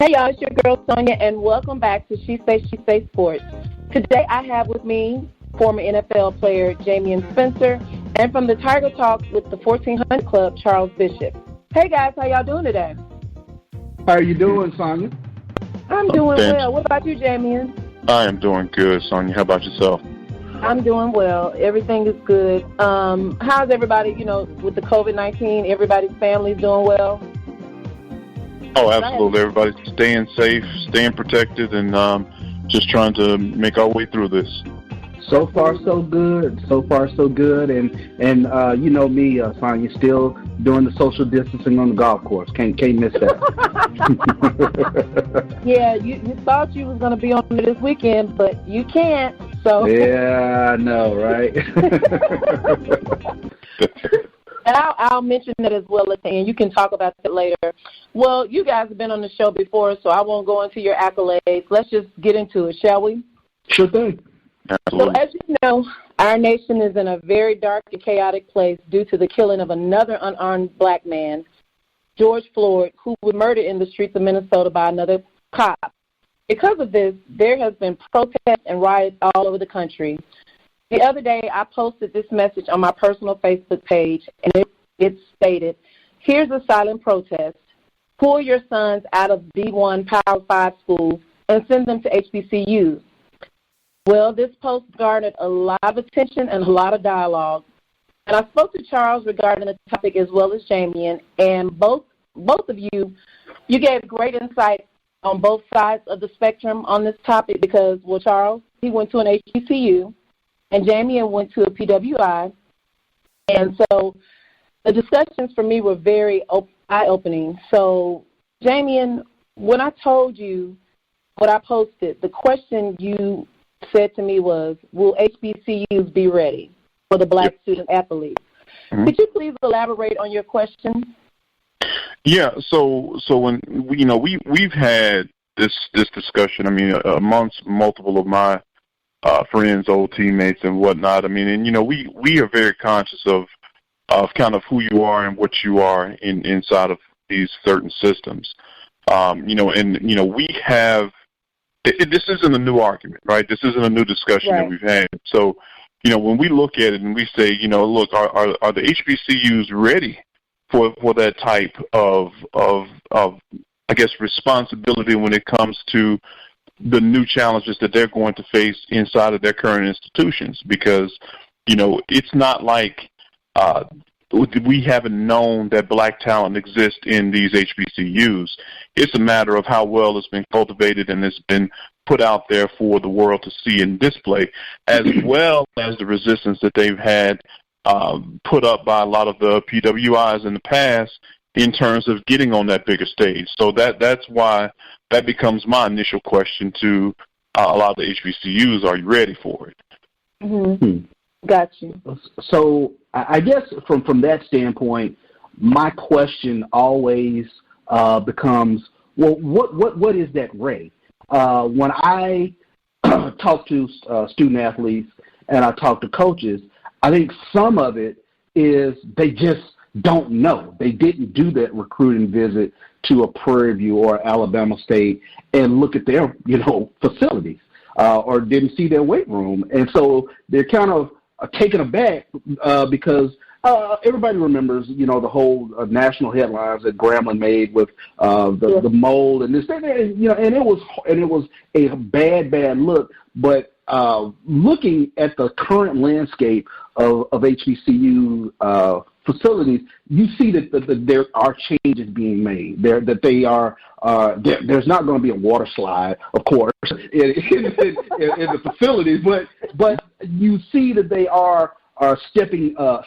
Hey y'all, it's your girl Sonja, and welcome back to She Say Sports. Today I have with me former NFL player Jamion Spencer, and from the Tiger Talk with the 1400 Club, Charles Bishop. Hey guys, how y'all doing today? How are you doing, Sonja? I'm doing well. What about you, Jamion? I am doing good, Sonja. How about yourself? I'm doing well. Everything is good. How's everybody, with the COVID-19, everybody's family's doing well? Oh, absolutely. Everybody's staying safe, staying protected, and just trying to make our way through this. So far, so good. And you know me, Sonja, still doing the social distancing on the golf course. Can't miss that. Yeah, you thought you was going to be on it this weekend, but you can't. So yeah, I know, right? And I'll mention that as well at the end. You can talk about that later. Well, you guys have been on the show before, so I won't go into your accolades. Let's just get into it, shall we? Sure thing. Absolutely. So as you know, our nation is in a very dark and chaotic place due to the killing of another unarmed black man, George Floyd, who was murdered in the streets of Minnesota by another cop. Because of this, there has been protests and riots all over the country. The other day, I posted this message on my personal Facebook page, and it stated, "Here's a silent protest. Pull your sons out of D1 Power 5 schools and send them to HBCUs." Well, this post garnered a lot of attention and a lot of dialogue. And I spoke to Charles regarding the topic as well as Jamion, and both of you gave great insight on both sides of the spectrum on this topic because, well, Charles, he went to an HBCU, and Jamion went to a PWI. And so the discussions for me were very eye-opening. So, Jamion, when I told you what I posted, the question you said to me was, will HBCUs be ready for the black student athletes? Mm-hmm. Could you please elaborate on your question? Yeah, so when we've had this discussion. I mean, amongst multiple of my friends, old teammates, and whatnot. I mean, and we are very conscious of kind of who you are and what you are inside of these certain systems. We have. This isn't a new argument, right? This isn't a new discussion that we've had. So, when we look at it and we say, look, are the HBCUs ready for that type of I guess responsibility when it comes to the new challenges that they're going to face inside of their current institutions? Because, it's not like we haven't known that black talent exists in these HBCUs. It's a matter of how well it's been cultivated and it's been put out there for the world to see and display, as well as the resistance that they've had put up by a lot of the PWIs in the past in terms of getting on that bigger stage. So that's why that becomes my initial question to a lot of the HBCUs. Are you ready for it? Mm-hmm. Got you. So I guess from that standpoint, my question always becomes, well, what is that ready? When I talk to student athletes and I talk to coaches, I think some of it is they just don't know. They didn't do that recruiting visit to a Prairie View or Alabama State and look at their, facilities or didn't see their weight room. And so they're kind of taken aback because everybody remembers, the whole national headlines that Grambling made with the mold and this, and it was a bad look. But looking at the current landscape of HBCU facilities, you see that there are changes being made. That they are there's not going to be a water slide, of course, in the facilities, but you see that they are stepping up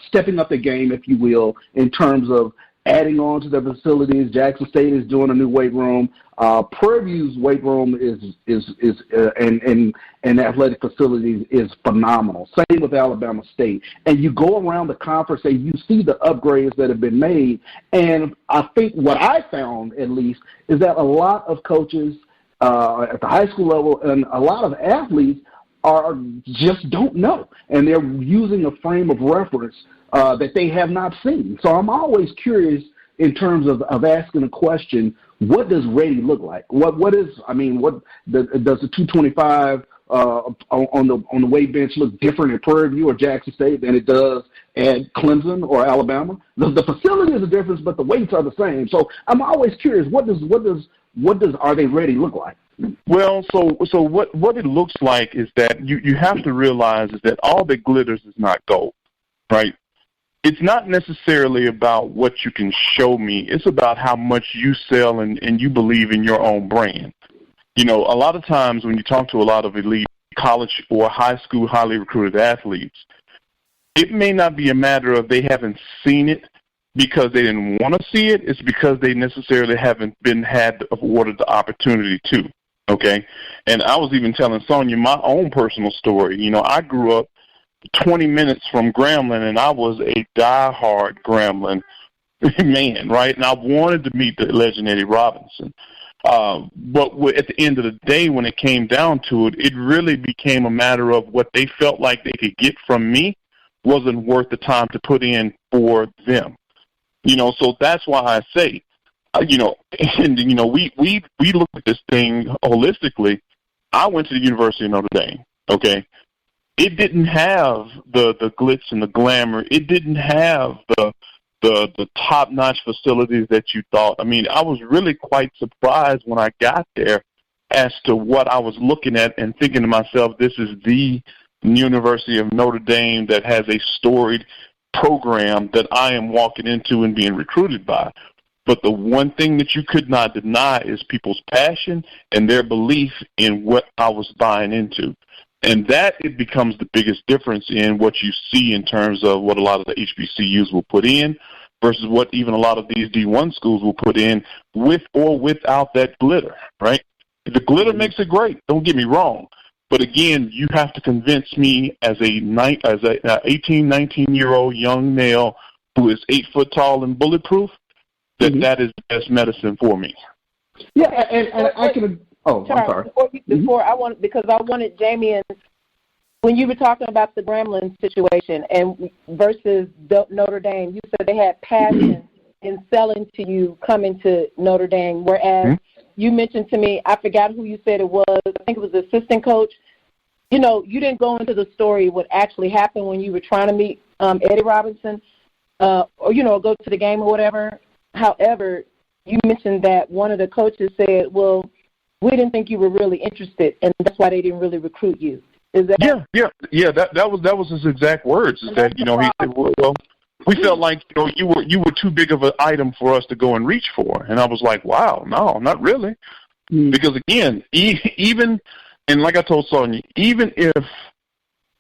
the game, if you will, in terms of adding on to their facilities. Jackson State is doing a new weight room. Prairie View's weight room and athletic facilities is phenomenal. Same with Alabama State. And you go around the conference and you see the upgrades that have been made. And I think what I found, at least, is that a lot of coaches at the high school level and a lot of athletes just don't know. And they're using a frame of reference that they have not seen. So I'm always curious in terms of asking a question, what does ready look like? What does the 225 on the weight bench look different at Prairie View or Jackson State than it does at Clemson or Alabama? The facility is a difference, but the weights are the same. So I'm always curious, what does Are They Ready look like? Well, so what it looks like is that you have to realize is that all that glitters is not gold, right? It's not necessarily about what you can show me. It's about how much you sell and you believe in your own brand. You know, a lot of times when you talk to a lot of elite college or high school highly recruited athletes, it may not be a matter of they haven't seen it because they didn't want to see it. It's because they necessarily haven't had awarded the opportunity to, okay? And I was even telling Sonja my own personal story. You know, I grew up 20 minutes from Grambling, and I was a diehard Grambling man, right? And I wanted to meet the legend Eddie Robinson. But at the end of the day, when it came down to it, it really became a matter of what they felt like they could get from me wasn't worth the time to put in for them. You know, so that's why I say, we look at this thing holistically. I went to the University of Notre Dame, okay? It didn't have the glitz and the glamour. It didn't have the top-notch facilities that you thought. I mean, I was really quite surprised when I got there as to what I was looking at and thinking to myself, this is the University of Notre Dame that has a storied program that I am walking into and being recruited by. But the one thing that you could not deny is people's passion and their belief in what I was buying into. And that it becomes the biggest difference in what you see in terms of what a lot of the HBCUs will put in versus what even a lot of these D1 schools will put in with or without that glitter, right? The glitter makes it great, don't get me wrong. But again, you have to convince me as a 18, 19-year-old young male who is 8 foot tall and bulletproof that that is the best medicine for me. Yeah, and I can. Oh, Charles, I'm sorry. Before I wanted Jamion, when you were talking about the Grambling situation and versus Notre Dame, you said they had passion in selling to you coming to Notre Dame, whereas you mentioned to me, I forgot who you said it was, I think it was the assistant coach. You know, you didn't go into the story what actually happened when you were trying to meet Eddie Robinson or, go to the game or whatever. However, you mentioned that one of the coaches said, well, we didn't think you were really interested, and that's why they didn't really recruit you. Is that? Yeah. That was his exact words. Is that he said, well, we felt like you were too big of an item for us to go and reach for, and I was like, wow, no, not really, because again, even and like I told Sonja, even if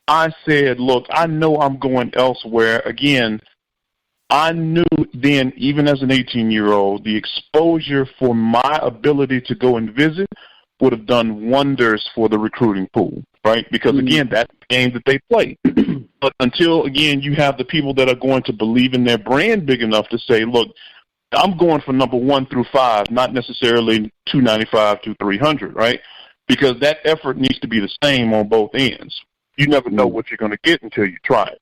I said, look, I know I'm going elsewhere, again, I knew then, even as an 18-year-old, the exposure for my ability to go and visit would have done wonders for the recruiting pool, right? Because, again, that's the game that they play. But until, again, you have the people that are going to believe in their brand big enough to say, look, I'm going for number 1 through 5, not necessarily 295 to 300, right? Because that effort needs to be the same on both ends. You never know what you're going to get until you try it.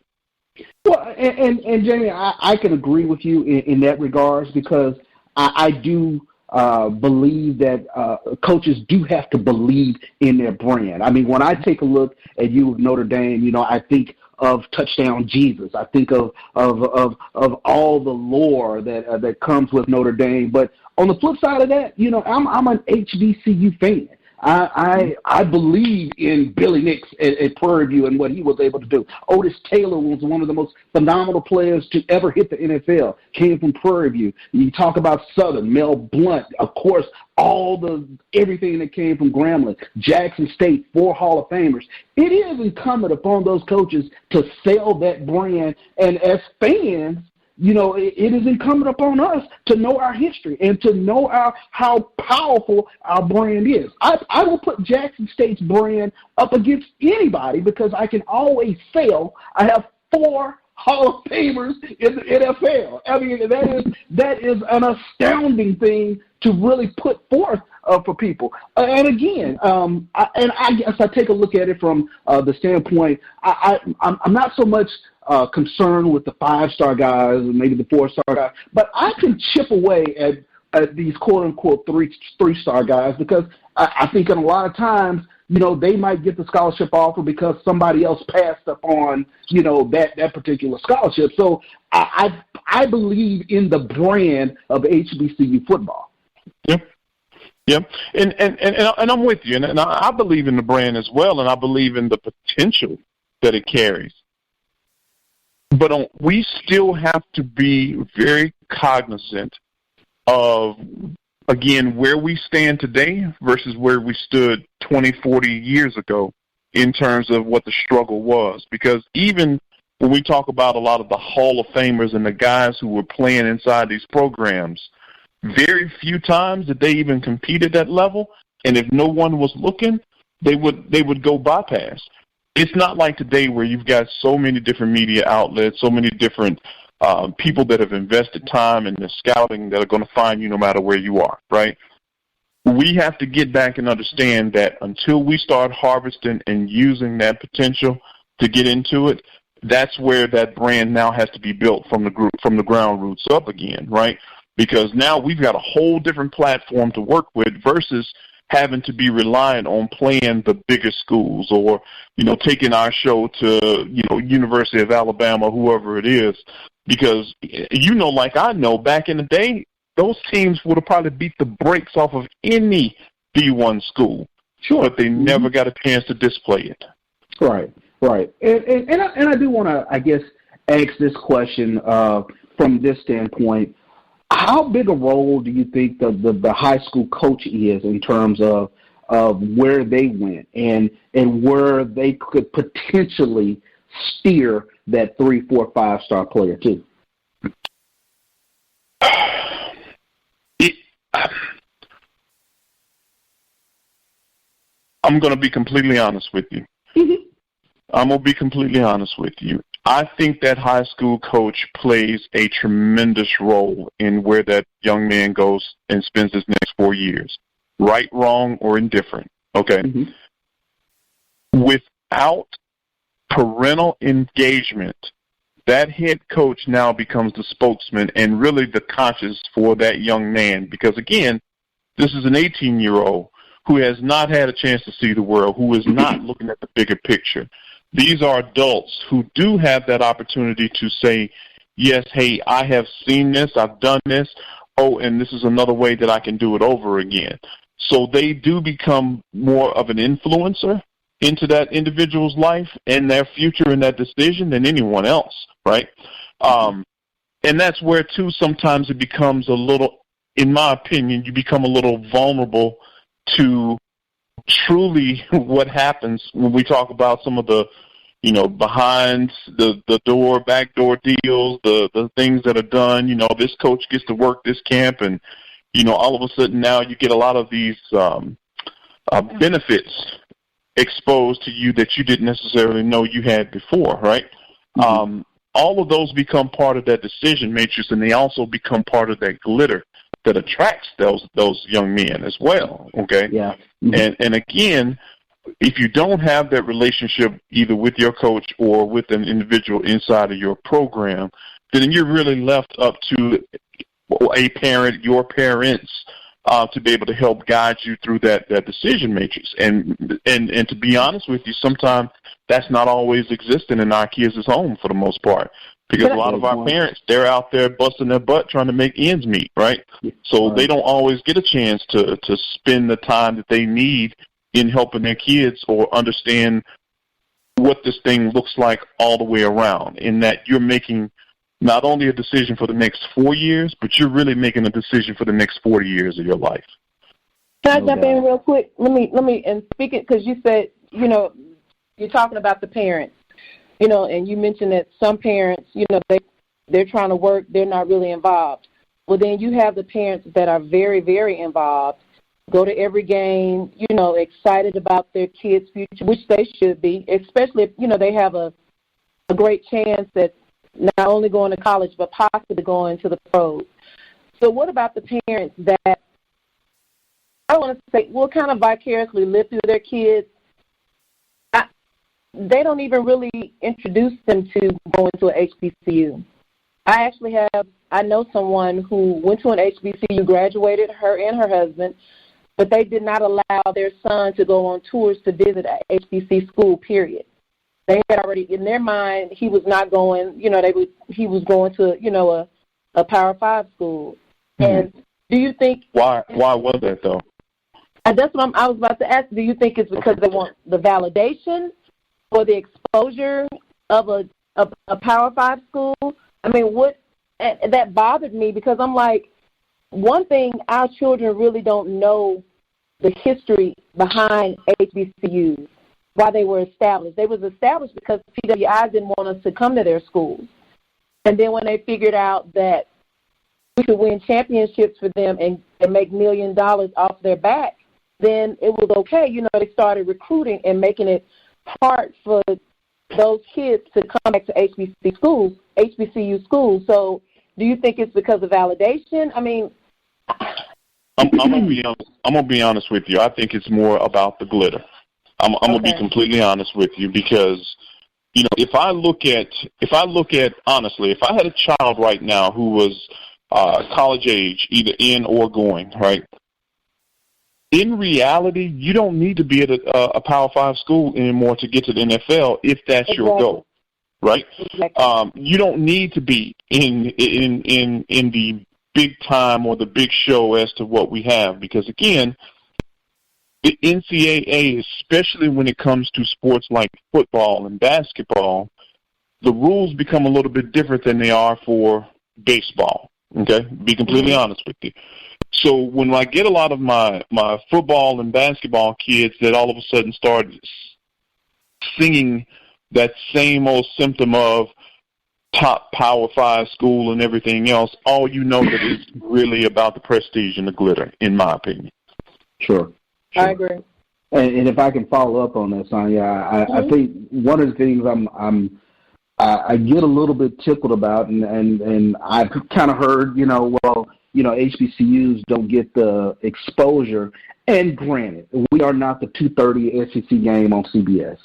Well, and Jamie, I can agree with you in that regards because I do believe that coaches do have to believe in their brand. I mean, when I take a look at you with Notre Dame, I think of Touchdown Jesus. I think of all the lore that comes with Notre Dame. But on the flip side of that, I'm an HBCU fan. I believe in Billy Nix at Prairie View and what he was able to do. Otis Taylor was one of the most phenomenal players to ever hit the NFL, came from Prairie View. You talk about Southern, Mel Blount, of course, everything that came from Grambling, Jackson State, 4 Hall of Famers. It is incumbent upon those coaches to sell that brand, and as fans, it is incumbent upon us to know our history and to know how powerful our brand is. I will put Jackson State's brand up against anybody because I can always sell. I have 4 Hall of Famers in the NFL. I mean, that is an astounding thing to really put forth for people. And again, I guess I take a look at it from the standpoint, I'm not so much concerned with the 5-star guys and maybe the 4-star guys, but I can chip away at these quote-unquote three-star guys, because I think in a lot of times, they might get the scholarship offer because somebody else passed up on, that particular scholarship. So I believe in the brand of HBCU football. Yep. Yep. And I'm with you. And I believe in the brand as well, and I believe in the potential that it carries. But we still have to be very cognizant of, again, where we stand today versus where we stood 20, 40 years ago in terms of what the struggle was. Because even when we talk about a lot of the Hall of Famers and the guys who were playing inside these programs, very few times did they even compete at that level. And if no one was looking, they would go bypass. It's not like today where you've got so many different media outlets, so many different people that have invested time in the scouting that are going to find you no matter where you are, right? We have to get back and understand that until we start harvesting and using that potential to get into it, that's where that brand now has to be built from the ground roots up again, right? Because now we've got a whole different platform to work with versus having to be reliant on playing the bigger schools or, taking our show to, University of Alabama, whoever it is. Because, like I know, back in the day, those teams would have probably beat the brakes off of any D1 school. Sure. But they never got a chance to display it. Right. And I do want to, I guess, ask this question from this standpoint. How big a role do you think the high school coach is in terms of where they went and where they could potentially steer that 3, 4, 5-star player to? I'm going to be completely honest with you. Mm-hmm. I'm going to be completely honest with you. I think that high school coach plays a tremendous role in where that young man goes and spends his next 4 years, right, wrong, or indifferent, okay? Mm-hmm. Without parental engagement, that head coach now becomes the spokesman and really the conscience for that young man because, again, this is an 18-year-old who has not had a chance to see the world, who is not looking at the bigger picture. These are adults who do have that opportunity to say, yes, hey, I have seen this, I've done this, and this is another way that I can do it over again. So they do become more of an influencer into that individual's life and their future in that decision than anyone else, right? And that's where, too, sometimes it becomes a little, in my opinion, you become a little vulnerable to truly what happens when we talk about some of the, behind the door, backdoor deals, the things that are done. This coach gets to work this camp and, all of a sudden now you get a lot of these benefits exposed to you that you didn't necessarily know you had before, right? Mm-hmm. All of those become part of that decision matrix, and they also become part of that glitter that attracts those young men as well, okay? Yeah. Mm-hmm. And again, if you don't have that relationship either with your coach or with an individual inside of your program, then you're really left up to a parent, your parents, to be able to help guide you through that decision matrix. And to be honest with you, sometimes that's not always existing in our kids' home for the most part. Because a lot of our parents, they're out there busting their butt trying to make ends meet, right? So they don't always get a chance to spend the time that they need in helping their kids or understand what this thing looks like all the way around, in that you're making not only a decision for the next 4 years, but you're really making a decision for the next 40 years of your life. Can I jump in real quick? Let me and speak it, because you said, you're talking about the parents. And you mentioned that some parents, they're trying to work, they're not really involved. Well, then you have the parents that are very, very involved, go to every game, excited about their kids' future, which they should be, especially if, they have a great chance at not only going to college but possibly going to the pros. So what about the parents that, I want to say, will kind of vicariously live through their kids? They don't even really introduce them to going to an HBCU. I know someone who went to an HBCU, graduated, her and her husband, but they did not allow their son to go on tours to visit a HBC school, period. They had already, in their mind, he was not going, he was going to, a Power 5 school. Mm-hmm. And do you think... Why was that, though? That's what I was about to ask. Do you think it's because they want the validation or the exposure of a Power 5 school? I mean, that bothered me because I'm like, one thing, our children really don't know the history behind HBCUs, why they were established. They was established because PWIs didn't want us to come to their schools. And then when they figured out that we could win championships for them and make $1 million off their back, then it was okay. They started recruiting and making it hard for those kids to come back to HBCU schools. So do you think it's because of validation? I mean, I'm gonna be honest with you. I think it's more about the glitter. I'm gonna be completely honest with you because, if I look at honestly, if I had a child right now who was college age, either in or going, right? In reality, you don't need to be at a Power 5 school anymore to get to the NFL if that's your goal, right? Exactly. You don't need to be in the big time or the big show as to what we have because, again, the NCAA, especially when it comes to sports like football and basketball, the rules become a little bit different than they are for baseball, okay? Be completely honest with you. So when I get a lot of my football and basketball kids that all of a sudden start singing that same old symptom of top Power 5 school and everything else, all you know that it's really about the prestige and the glitter, in my opinion. Sure. I agree. And if I can follow up on that, Sonja, I think one of the things I get a little bit tickled about, and I've kind of heard, HBCUs don't get the exposure. And granted, we are not the 2:30 SEC game on CBS.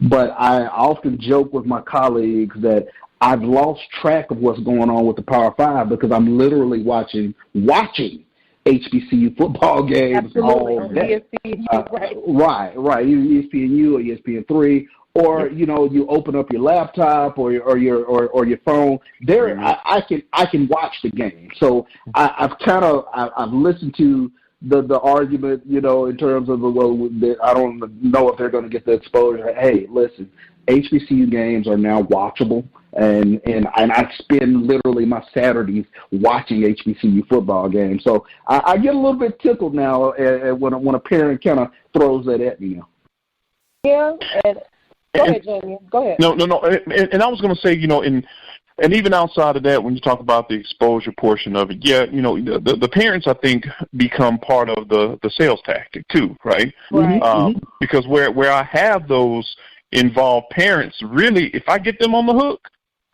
But I often joke with my colleagues that I've lost track of what's going on with the Power 5 because I'm literally watching HBCU football games all day. Right. ESPNU or ESPN3, or you open up your laptop or your phone. There, I can watch the game. So I've listened to the argument, in terms of I don't know if they're going to get the exposure. Hey, listen, HBCU games are now watchable. And I spend literally my Saturdays watching HBCU football games. So I get a little bit tickled now when a parent kind of throws that at me now. Yeah, and go ahead, Jamion. Go ahead. No. And I was going to say, and even outside of that, when you talk about the exposure portion of it, the parents, I think, become part of the sales tactic too, right? Right. Because where I have those involved parents, really, if I get them on the hook,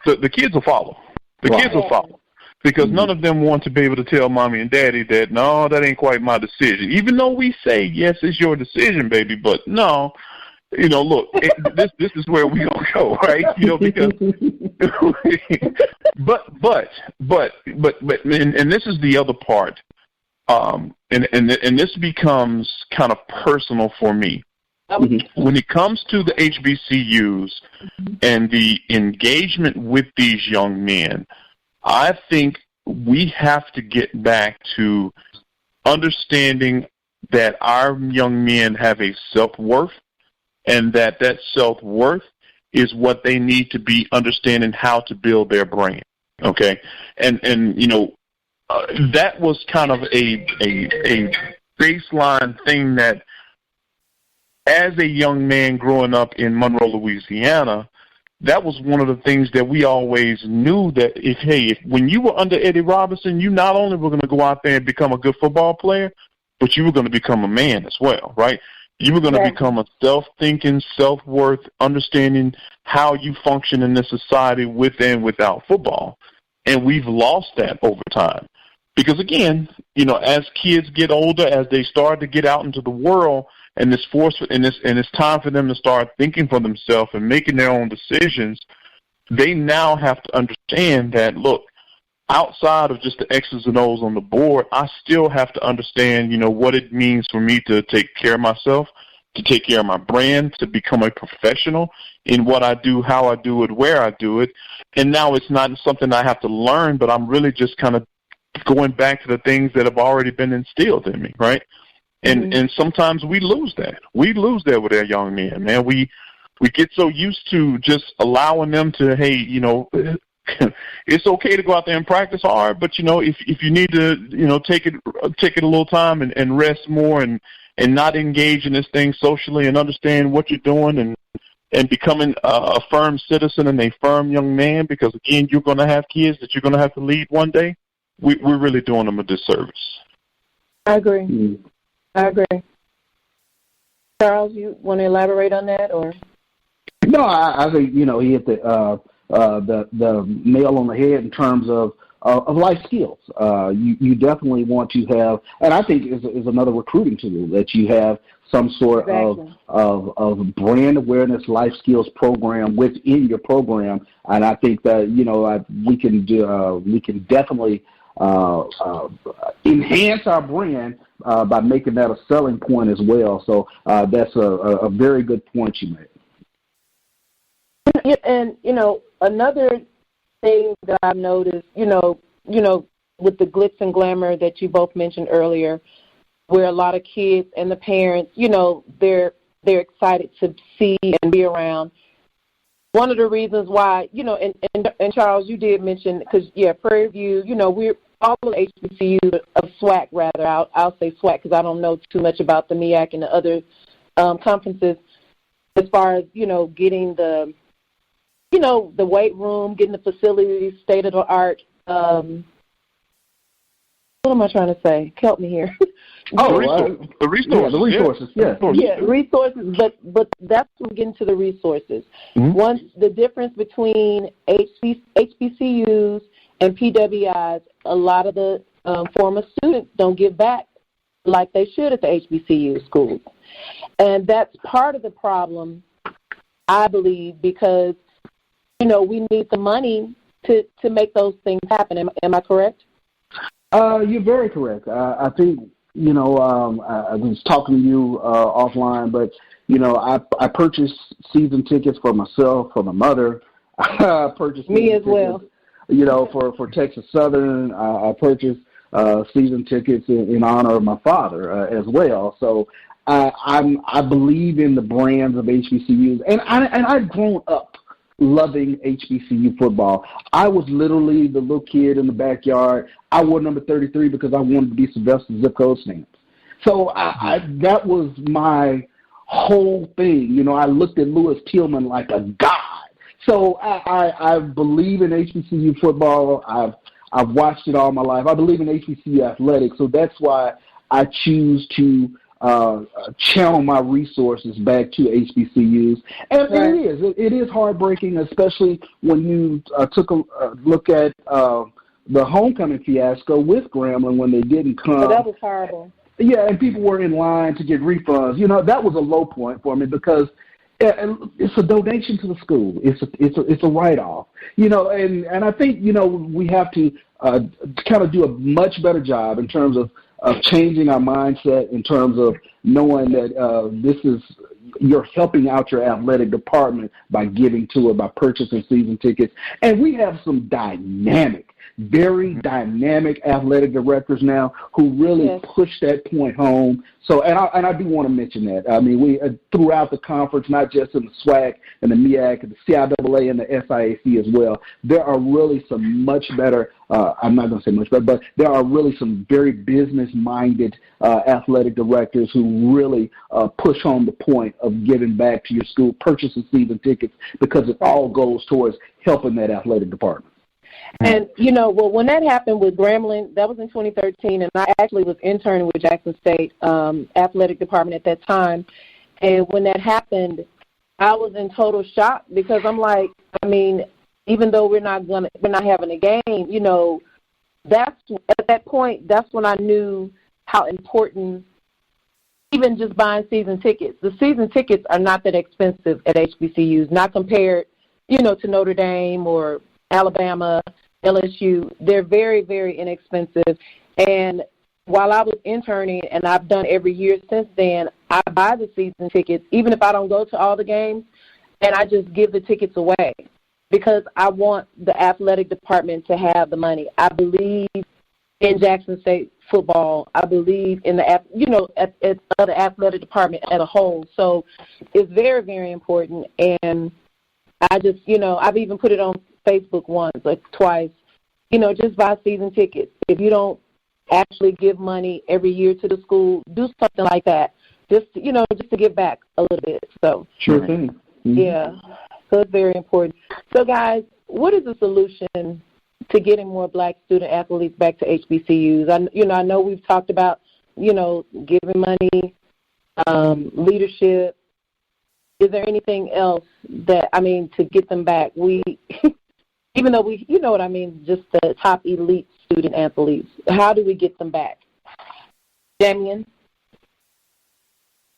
the kids will follow. Kids will follow. Because none of them want to be able to tell mommy and daddy that, no, that ain't quite my decision. Even though we say, yes, it's your decision, baby, but no, look, this is where we gonna go, right? Because but this is the other part. And this becomes kind of personal for me. When it comes to the HBCUs and the engagement with these young men, I think we have to get back to understanding that our young men have a self-worth, and that self-worth is what they need to be understanding how to build their brand, okay? And that was kind of a baseline thing that, as a young man growing up in Monroe, Louisiana, that was one of the things that we always knew that if when you were under Eddie Robinson, you not only were going to go out there and become a good football player, but you were going to become a man as well, right? You were going to become a self-thinking, self-worth, understanding how you function in this society with and without football. And we've lost that over time. Because, again, as kids get older, as they start to get out into the world, and it's time for them to start thinking for themselves and making their own decisions, they now have to understand that, look, outside of just the X's and O's on the board, I still have to understand, what it means for me to take care of myself, to take care of my brand, to become a professional in what I do, how I do it, where I do it. And now it's not something I have to learn, but I'm really just kind of going back to the things that have already been instilled in me, right? And sometimes we lose that. We lose that with our young men, man. We get so used to just allowing them to, hey, it's okay to go out there and practice hard, but if you need to, take it a little time and rest more and not engage in this thing socially and understand what you're doing and becoming a firm citizen and a firm young man, because again, you're going to have kids that you're going to have to lead one day. We're really doing them a disservice. I agree. Charles, you want to elaborate on that, or? No, I think he hit the nail on the head in terms of life skills. You definitely want to have, and I think is another recruiting tool, that you have some sort of brand awareness life skills program within your program, and I think that we can definitely enhance our brand by making that a selling point as well. So that's a very good point you made. Yeah, and another thing that I've noticed, with the glitz and glamour that you both mentioned earlier, where a lot of kids and the parents, they're excited to see and be around. One of the reasons why, and Charles, you did mention, because Prairie View, we're all of HBCUs of SWAC, rather. I'll say SWAC because I don't know too much about the MEAC and the other conferences, as far as getting the weight room, getting the facilities, state of the art. What am I trying to say? Help me here. The resources. Yeah, resources. But that's when we get into the resources. Mm-hmm. Once the difference between HBCUs and PWIs, a lot of the former students don't give back like they should at the HBCU schools, and that's part of the problem, I believe, because we need the money to make those things happen. Am I correct? You're very correct. I think, I was talking to you offline, but, I purchased season tickets for myself, for my mother. I purchased me as well. For Texas Southern, I purchased season tickets in honor of my father as well. So I believe in the brands of HBCUs, and I've grown up loving HBCU football. I was literally the little kid in the backyard. I wore number 33 because I wanted to be Sylvester zip code stamps. So that was my whole thing. I looked at Louis Tillman like a god. So I believe in HBCU football. I've watched it all my life. I believe in HBCU athletics. So that's why I choose to channel my resources back to HBCUs. And right. It is heartbreaking, especially when you took a look at the homecoming fiasco with Grambling when they didn't come. Oh, that was horrible. Yeah, and people were in line to get refunds. That was a low point for me because it's a donation to the school. It's a write-off. And I think, we have to kind of do a much better job in terms of changing our mindset, in terms of knowing that you're helping out your athletic department by giving to it, by purchasing season tickets. And we have some very dynamic athletic directors now who really push that point home. So, and I do want to mention that. I mean, we throughout the conference, not just in the SWAC and the MEAC and the CIAA and the SIAC as well, there are really some much better, I'm not going to say much better, but there are really some very business-minded athletic directors who really push home the point of giving back to your school, purchasing season tickets, because it all goes towards helping that athletic department. And, when that happened with Grambling, that was in 2013, and I actually was interning with Jackson State athletic department at that time. And when that happened, I was in total shock because I'm like, even though we're not having a game, that's at that point, that's when I knew how important even just buying season tickets. The season tickets are not that expensive at HBCUs, not compared, to Notre Dame or Alabama. LSU, they're very, very inexpensive. And while I was interning, and I've done every year since then, I buy the season tickets, even if I don't go to all the games, and I just give the tickets away because I want the athletic department to have the money. I believe in Jackson State football. I believe in the, the athletic department as a whole. So it's very, very important. And I just, I've even put it on Facebook once, like twice, just buy season tickets. If you don't actually give money every year to the school, do something like that, just to give back a little bit. So sure thing. Mm-hmm. Yeah, so it's very important. So, guys, what is the solution to getting more black student athletes back to HBCUs? I know we've talked about, giving money, leadership. Is there anything else to get them back? Even though just the top elite student athletes, how do we get them back? Jamion?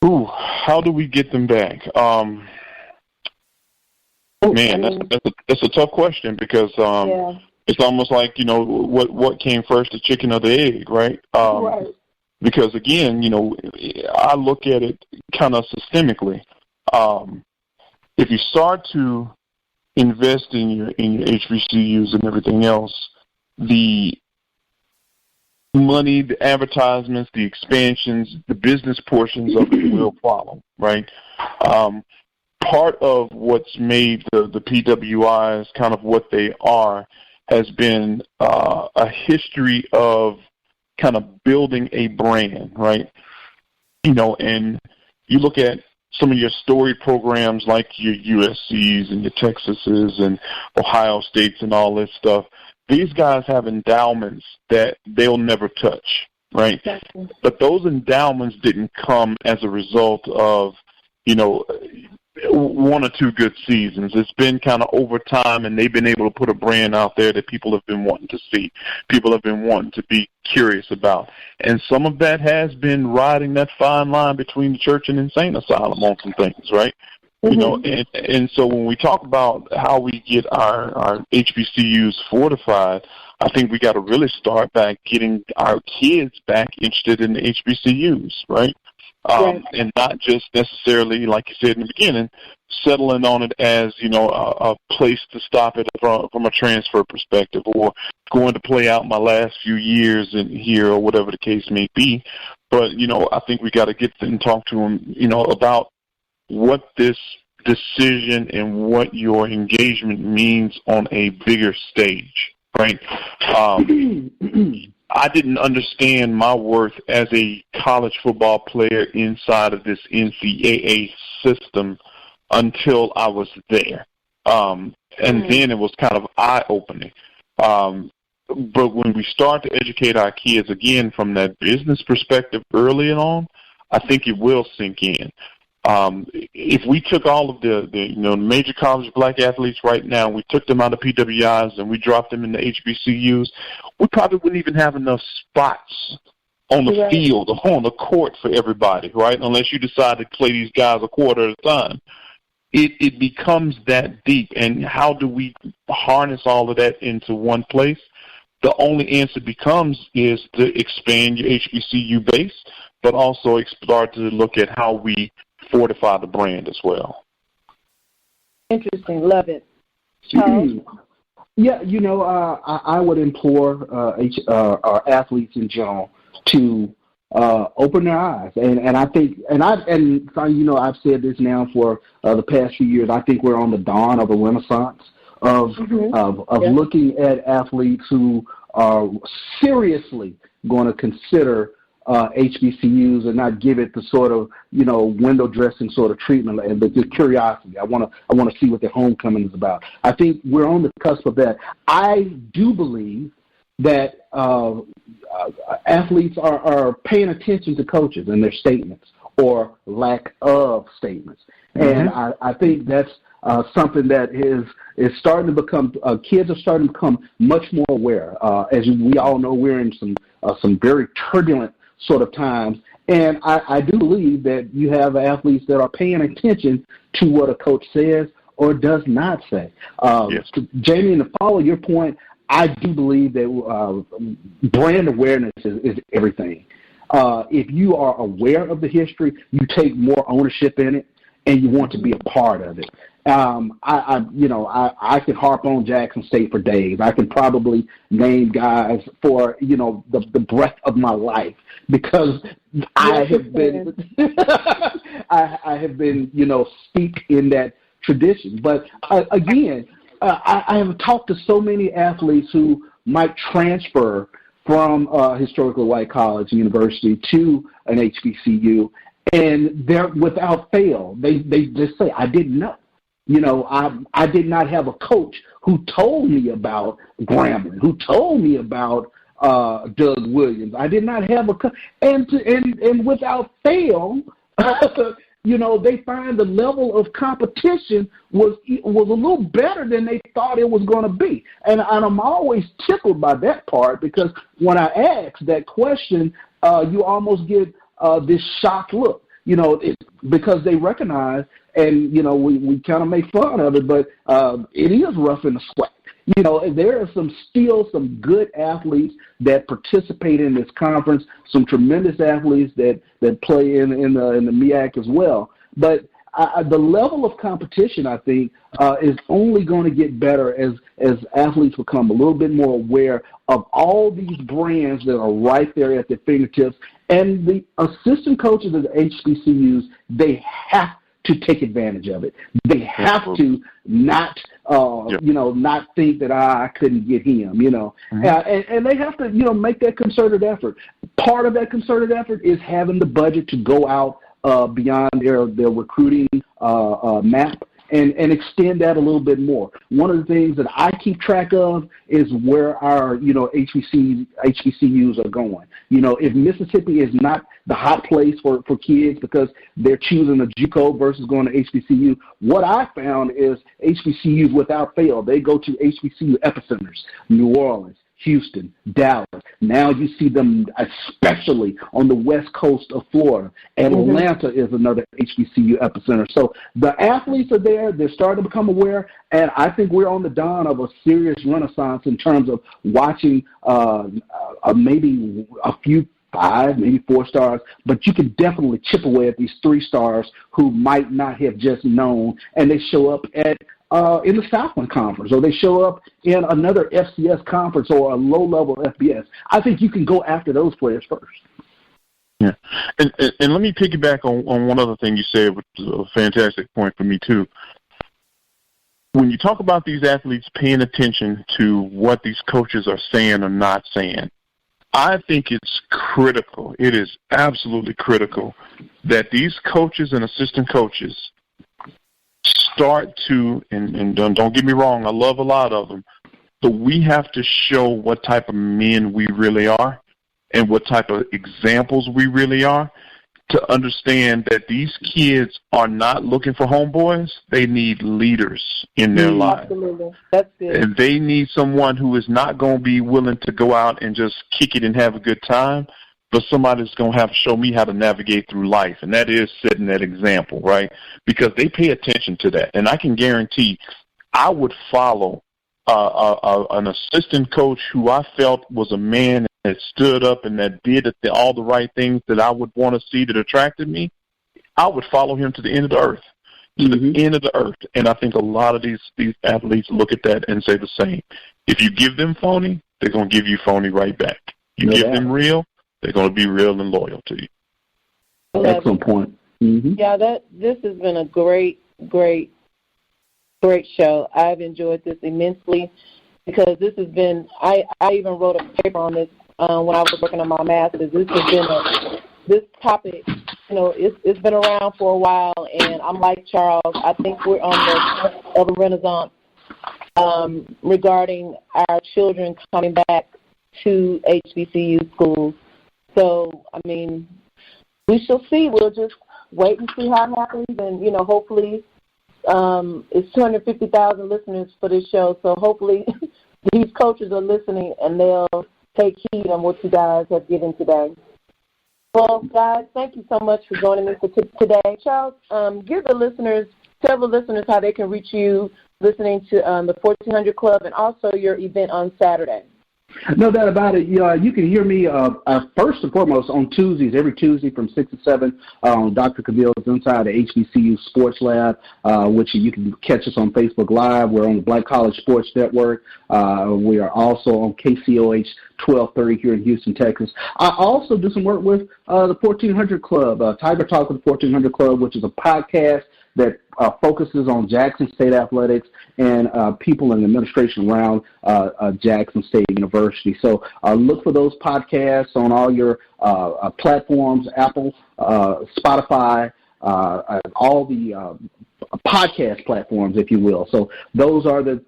Ooh, how do we get them back? Man, that's a tough question because it's almost like, what came first, the chicken or the egg, right? Right. Because, again, I look at it kind of systemically. If you start to invest in your HBCUs and everything else, the money, the advertisements, the expansions, the business portions of it will follow, right? Part of what's made the PWIs kind of what they are has been a history of kind of building a brand, right? And you look at some of your storied programs like your USCs and your Texases and Ohio States and all this stuff. These guys have endowments that they'll never touch, right? Exactly. But those endowments didn't come as a result of, one or two good seasons. It's been kind of over time, and they've been able to put a brand out there that people have been wanting to see, people have been wanting to be curious about. And some of that has been riding that fine line between the church and insane asylum on some things, right? Mm-hmm. And so when we talk about how we get our HBCUs fortified, I think we got to really start back getting our kids back interested in the HBCUs, right? And not just necessarily, like you said in the beginning, settling on it as, a place to stop it from a transfer perspective or going to play out my last few years in here or whatever the case may be. But, I think we got to get and talk to them, about what this decision and what your engagement means on a bigger stage, right? I didn't understand my worth as a college football player inside of this NCAA system until I was there. And then it was kind of eye-opening. But when we start to educate our kids, again, from that business perspective early on, I think it will sink in. If we took all of the major college black athletes right now, we took them out of PWIs and we dropped them into HBCUs, we probably wouldn't even have enough spots on the field or on the court for everybody, right? Unless you decide to play these guys a quarter at a time. It becomes that deep. And how do we harness all of that into one place? The only answer is to expand your HBCU base, but also start to look at how we fortify the brand as well. Interesting. Love it. Charles? Yeah, I would implore our athletes in general to open their eyes, and I think, I've said this now for the past few years. I think we're on the dawn of a renaissance of looking at athletes who are seriously going to consider HBCUs and not give it the sort of window dressing sort of treatment, but just curiosity. I want to see what their homecoming is about. I think we're on the cusp of that. I do believe that athletes are paying attention to coaches and their statements or lack of statements, and I think that's something that is starting to become. Kids are starting to become much more aware. As we all know, we're in some very turbulent sort of times. And I do believe that you have athletes that are paying attention to what a coach says or does not say. Yes. Jamie, and to follow your point, I do believe that brand awareness is everything. If you are aware of the history, you take more ownership in it, and you want to be a part of it. I could harp on Jackson State for days. I can probably name guys for the breadth of my life because I have been I have been steeped in that tradition. But again, I have talked to so many athletes who might transfer from historically white college university to an HBCU, and they're without fail. They just say, I didn't know. I did not have a coach who told me about Grambling, who told me about Doug Williams. I did not have a coach. And without fail, they find the level of competition was a little better than they thought it was going to be. And I'm always tickled by that part because when I ask that question, you almost get this shocked look, because they recognize, and, we kind of make fun of it, but it is rough in the sweat. There are still some good athletes that participate in this conference, some tremendous athletes that play in the MEAC as well. But the level of competition, I think, is only going to get better as athletes become a little bit more aware of all these brands that are right there at their fingertips. And the assistant coaches of the HBCUs, they have to take advantage of it. They have to not, not think that I couldn't get him, mm-hmm. And they have to, make that concerted effort. Part of that concerted effort is having the budget to go out beyond their recruiting map and extend that a little bit more. One of the things that I keep track of is where our, HBCUs are going. If Mississippi is not the hot place for kids because they're choosing a JUCO versus going to HBCU, what I found is HBCUs without fail, they go to HBCU epicenters, New Orleans, Houston, Dallas. Now you see them especially on the west coast of Florida. Atlanta is another HBCU epicenter. So the athletes are there. They're starting to become aware, and I think we're on the dawn of a serious renaissance in terms of watching maybe a few 5, maybe 4 stars, but you can definitely chip away at these 3 stars who might not have just known, and they show up in the Southland Conference, or they show up in another FCS conference or a low-level FBS. I think you can go after those players first. Yeah, and let me piggyback on one other thing you said, which is a fantastic point for me too. When you talk about these athletes paying attention to what these coaches are saying or not saying, I think it's critical. It is absolutely critical that these coaches and assistant coaches start to, and don't get me wrong, I love a lot of them, but we have to show what type of men we really are and what type of examples we really are to understand that these kids are not looking for homeboys. They need leaders in their lives. Absolutely. That's good. And they need someone who is not going to be willing to go out and just kick it and have a good time, but somebody that's going to have to show me how to navigate through life, and that is setting that example, right? Because they pay attention to that. And I can guarantee I would follow an assistant coach who I felt was a man that stood up and that did all the right things that I would want to see that attracted me. I would follow him to the end of the earth, the end of the earth. And I think a lot of these athletes look at that and say the same. If you give them phony, they're going to give you phony right back. You give them real, they're going to be real and loyal to you. Excellent point. Mm-hmm. Yeah, this has been a great show. I've enjoyed this immensely because this has been, I even wrote a paper on this when I was working on my master's. This has been this topic, it's been around for a while, and I'm like Charles. I think we're on the cusp of a renaissance regarding our children coming back to HBCU schools. So, I mean, we shall see. We'll just wait and see how it happens, and, hopefully it's 250,000 listeners for this show, so hopefully these coaches are listening and they'll take heed on what you guys have given today. Well, guys, thank you so much for joining me for today. Charles, tell the listeners how they can reach you listening to the 1400 Club and also your event on Saturday. No doubt about it. You can hear me first and foremost on Tuesdays, every Tuesday from 6 to 7 on Dr. Cavil's Inside the HBCU Sports Lab, which you can catch us on Facebook Live. We're on the Black College Sports Network. We are also on KCOH 1230 here in Houston, Texas. I also do some work with the 1400 Club, Tiger Talk with the 1400 Club, which is a podcast that focuses on Jackson State athletics and people in the administration around Jackson State University. So look for those podcasts on all your platforms, Apple, Spotify, all the podcast platforms, if you will. So those are the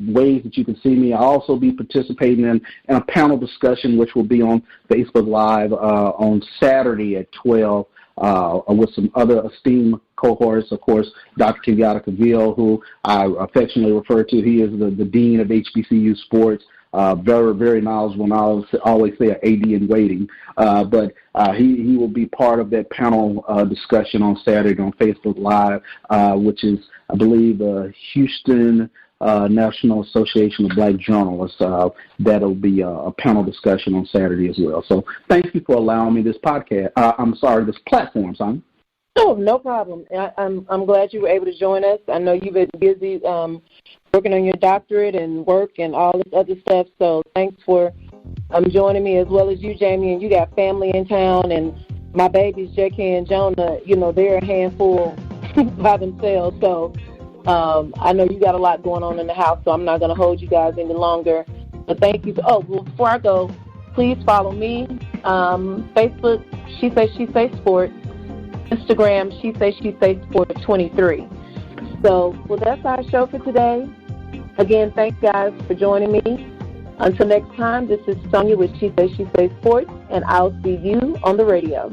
ways that you can see me. I'll also be participating in a panel discussion, which will be on Facebook Live on Saturday at 12 with some other esteemed cohorts. Of course, Dr. Cavil, who I affectionately refer to. He is the Dean of HBCU Sports. Very, very knowledgeable, and I always say an AD in waiting. But he will be part of that panel discussion on Saturday on Facebook Live, which is, I believe, Houston National Association of Black Journalists. That'll be a panel discussion on Saturday as well. So thank you for allowing me this podcast. This platform, Sonja. Oh, no problem. I'm glad you were able to join us. I know you've been busy working on your doctorate and work and all this other stuff, so thanks for joining me, as well as you, Jamion. You got family in town, and my babies, JK and Jonah, they're a handful by themselves, so I know you got a lot going on in the house, so I'm not going to hold you guys any longer. But thank you. Before I go, please follow me. Facebook, She Say Sports. Instagram, She Say Sport 23. So, that's our show for today. Again, thanks, guys, for joining me. Until next time, this is Sonja with She Say Sports, and I'll see you on the radio.